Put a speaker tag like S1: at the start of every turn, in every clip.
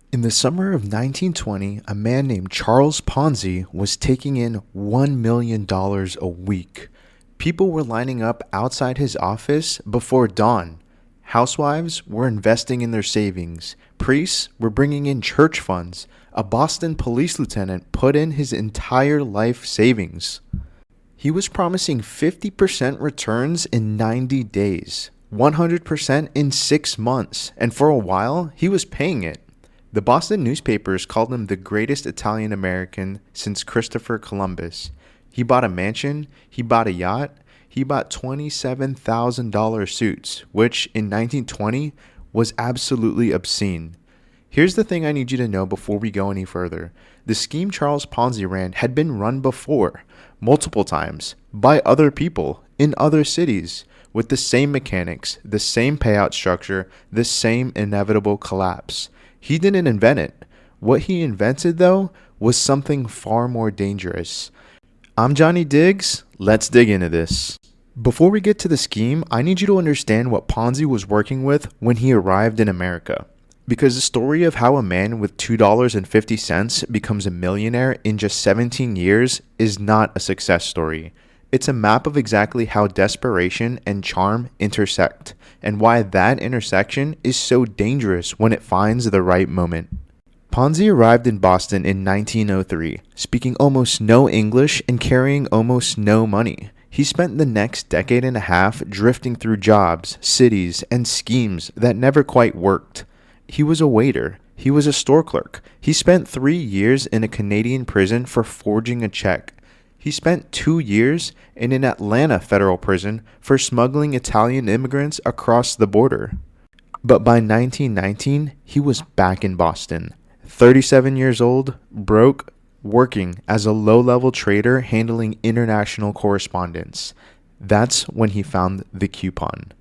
S1: In the summer of 1920, a man named Charles Ponzi was taking in $1 million a week. People were lining up outside his office before dawn. Housewives were investing in their savings. Priests were bringing in church funds. A Boston police lieutenant put in his entire life savings. He was promising 50% returns in 90 days, 100% in 6 months, and for a while, he was paying it. The Boston newspapers called him the greatest Italian American since Christopher Columbus. He bought a mansion, he bought a yacht, he bought $27,000 suits, which in 1920 was absolutely obscene. Here's the thing I need you to know before we go any further. The scheme Charles Ponzi ran had been run before, multiple times, by other people in other cities, with the same mechanics, the same payout structure, the same inevitable collapse. He didn't invent it. What he invented, though, was something far more dangerous. I'm Johnny Diggs. Let's dig into this. Before we get to the scheme, I need you to understand what Ponzi was working with when he arrived in America. Because the story of how a man with $2.50 becomes a millionaire in just 17 years is not a success story. It's a map of exactly how desperation and charm intersect, and why that intersection is so dangerous when it finds the right moment. Ponzi arrived in Boston in 1903, speaking almost no English and carrying almost no money. He spent the next decade and a half drifting through jobs, cities, and schemes that never quite worked. He was a waiter. He was a store clerk. He spent 3 years in a Canadian prison for forging a check. He spent 2 years in an Atlanta federal prison for smuggling Italian immigrants across the border. But by 1919, he was back in Boston. 37 years old, broke, working as a low-level trader handling international correspondence. That's when he found the coupon.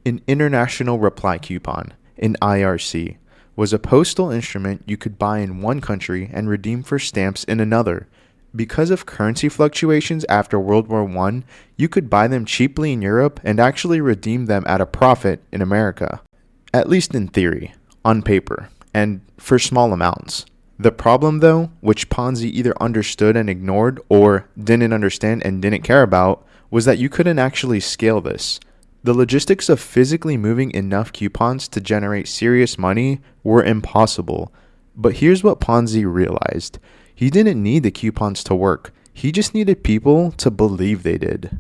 S1: An international reply coupon, an IRC, was a postal instrument you could buy in one country and redeem for stamps in another. Because of currency fluctuations after World War I, you could buy them cheaply in Europe and actually redeem them at a profit in America. At least in theory, on paper, and for small amounts. The problem, though, which Ponzi either understood and ignored or didn't understand and didn't care about, was that you couldn't actually scale this. The logistics of physically moving enough coupons to generate serious money were impossible. But here's what Ponzi realized. He didn't need the coupons to work. He just needed people to believe they did.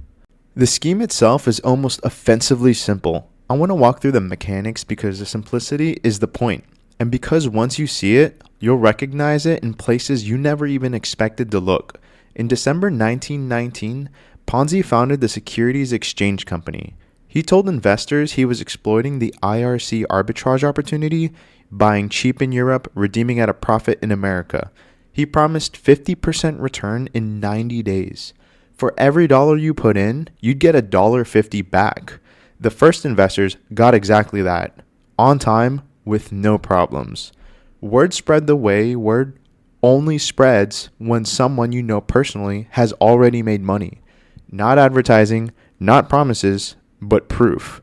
S1: The scheme itself is almost offensively simple. I want to walk through the mechanics because the simplicity is the point. And because once you see it, you'll recognize it in places you never even expected to look. In December 1919, Ponzi founded the Securities Exchange Company. He told investors he was exploiting the IRC arbitrage opportunity, buying cheap in Europe, redeeming at a profit in America. He promised 50% return in 90 days. For every dollar you put in, you'd get $1.50 back. The first investors got exactly that, on time, with no problems. Word spread the way word only spreads when someone you know personally has already made money. Not advertising, not promises, but proof.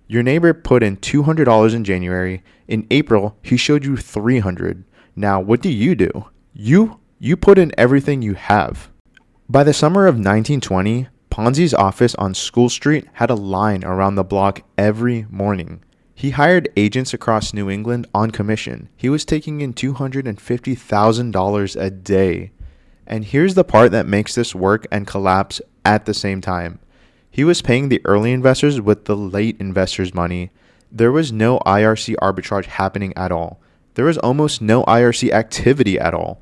S1: Your neighbor put in $200 in January. In April, he showed you $300. Now, what do? You put in everything you have. By the summer of 1920, Ponzi's office on School Street had a line around the block every morning. He hired agents across New England on commission. He was taking in $250,000 a day. And here's the part that makes this work and collapse at the same time. He was paying the early investors with the late investors' money. There was no IRC arbitrage happening at all. There was almost no IRC activity at all.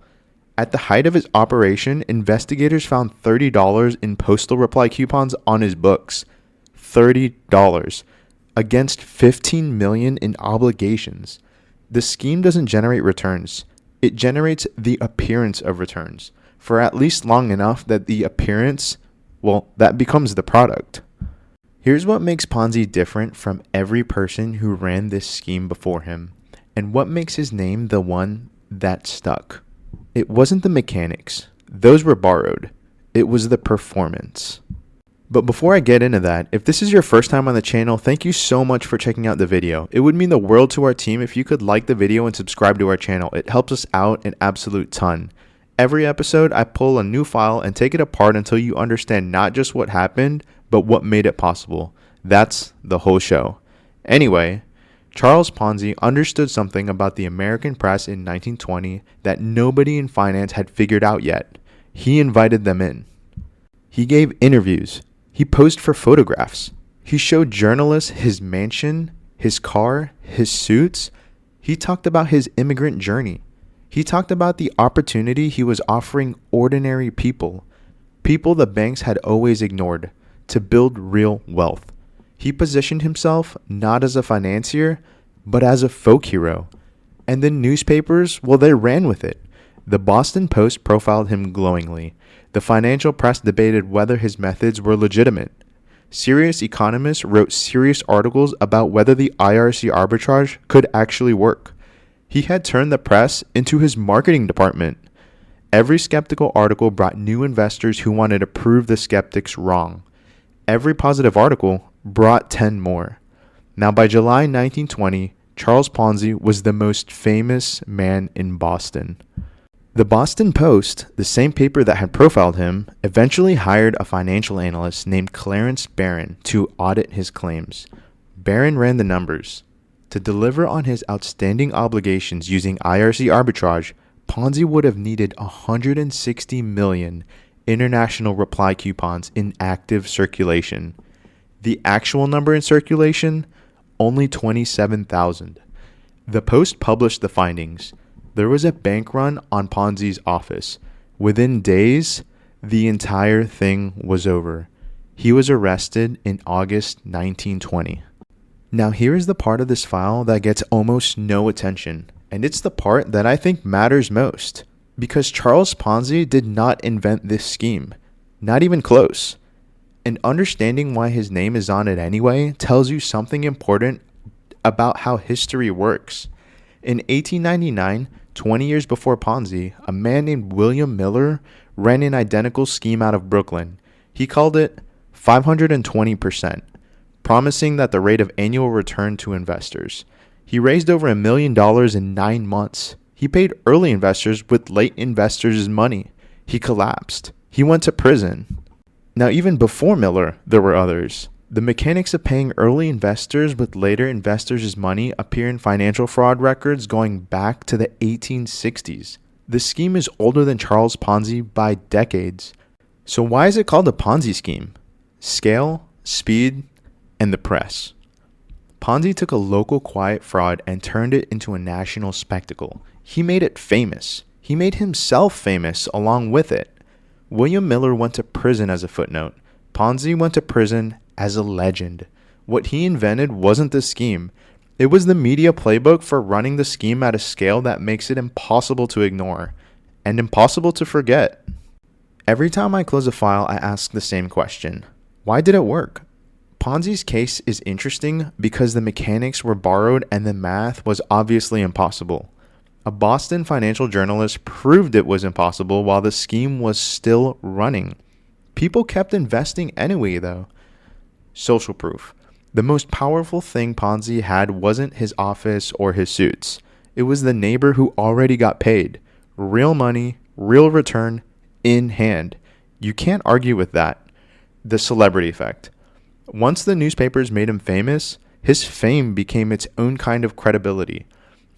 S1: At the height of his operation, investigators found $30 in postal reply coupons on his books. $30 against $15 million in obligations. The scheme doesn't generate returns. It generates the appearance of returns for at least long enough that the appearance, that becomes the product. Here's what makes Ponzi different from every person who ran this scheme before him, and what makes his name the one that stuck. It wasn't the mechanics. Those were borrowed. It was the performance. But before I get into that, if this is your first time on the channel, thank you so much for checking out the video. It would mean the world to our team if you could like the video and subscribe to our channel. It helps us out an absolute ton. Every episode, I pull a new file and take it apart until you understand not just what happened, but what made it possible. That's the whole show. Anyway, Charles Ponzi understood something about the American press in 1920 that nobody in finance had figured out yet. He invited them in. He gave interviews. He posed for photographs. He showed journalists his mansion, his car, his suits. He talked about his immigrant journey. He talked about the opportunity he was offering ordinary people, people the banks had always ignored, to build real wealth. He positioned himself not as a financier, but as a folk hero. And the newspapers, well, they ran with it. The Boston Post profiled him glowingly. The financial press debated whether his methods were legitimate. Serious economists wrote serious articles about whether the IRC arbitrage could actually work. He had turned the press into his marketing department. Every skeptical article brought new investors who wanted to prove the skeptics wrong. Every positive article brought 10 more. Now, by July 1920, Charles Ponzi was the most famous man in Boston. The Boston Post, the same paper that had profiled him, eventually hired a financial analyst named Clarence Barron to audit his claims. Barron ran the numbers. To deliver on his outstanding obligations using IRC arbitrage, Ponzi would have needed 160 million international reply coupons in active circulation. The actual number in circulation? Only 27,000. The Post published the findings. There was a bank run on Ponzi's office. Within days, the entire thing was over. He was arrested in August 1920. Now here is the part of this file that gets almost no attention, and it's the part that I think matters most. Because Charles Ponzi did not invent this scheme. Not even close. And understanding why his name is on it anyway tells you something important about how history works. In 1899, 20 years before Ponzi, a man named William Miller ran an identical scheme out of Brooklyn. He called it 520%, promising that the rate of annual return to investors. He raised over $1 million in 9 months. He paid early investors with late investors' money. He collapsed. He went to prison. Now, even before Miller, there were others. The mechanics of paying early investors with later investors' money appear in financial fraud records going back to the 1860s. The scheme is older than Charles Ponzi by decades. So why is it called a Ponzi scheme? Scale, speed, and the press. Ponzi took a local quiet fraud and turned it into a national spectacle. He made it famous. He made himself famous along with it. William Miller went to prison as a footnote. Ponzi went to prison as a legend. What he invented wasn't the scheme. It was the media playbook for running the scheme at a scale that makes it impossible to ignore and impossible to forget. Every time I close a file, I ask the same question. Why did it work? Ponzi's case is interesting because the mechanics were borrowed and the math was obviously impossible. A Boston financial journalist proved it was impossible while the scheme was still running. People kept investing anyway, though. Social proof. The most powerful thing Ponzi had wasn't his office or his suits. It was the neighbor who already got paid. Real money, real return, in hand. You can't argue with that. The celebrity effect. Once the newspapers made him famous, his fame became its own kind of credibility.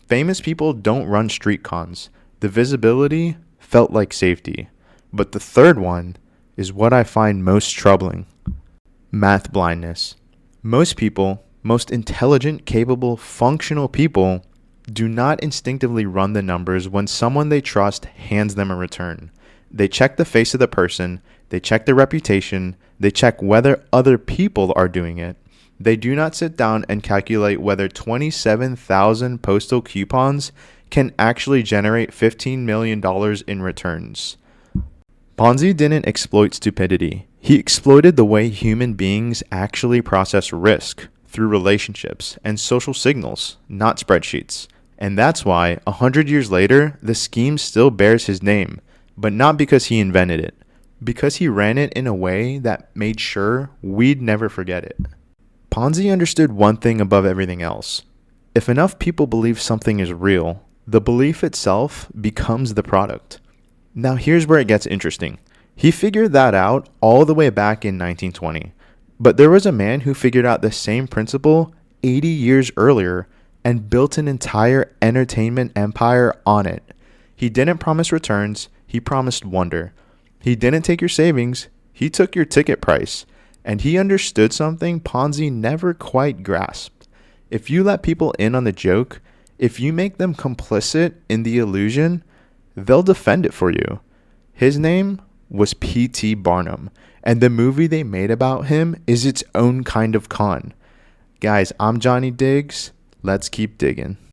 S1: Famous people don't run street cons. The visibility felt like safety. But the third one is what I find most troubling. Math blindness. Most people, most intelligent, capable, functional people, do not instinctively run the numbers when someone they trust hands them a return. They check the face of the person, they check their reputation, they check whether other people are doing it. They do not sit down and calculate whether 27,000 postal coupons can actually generate $15 million in returns. Ponzi didn't exploit stupidity. He exploited the way human beings actually process risk through relationships and social signals, not spreadsheets. And that's why, 100 years later, the scheme still bears his name, but not because he invented it, because he ran it in a way that made sure we'd never forget it. Ponzi understood one thing above everything else. If enough people believe something is real, the belief itself becomes the product. Now here's where it gets interesting. He figured that out all the way back in 1920. But there was a man who figured out the same principle 80 years earlier and built an entire entertainment empire on it. He didn't promise returns, he promised wonder. He didn't take your savings, he took your ticket price. And he understood something Ponzi never quite grasped. If you let people in on the joke, if you make them complicit in the illusion, they'll defend it for you. His name was P.T. Barnum, and the movie they made about him is its own kind of con. Guys, I'm Johnny Diggs. Let's keep digging.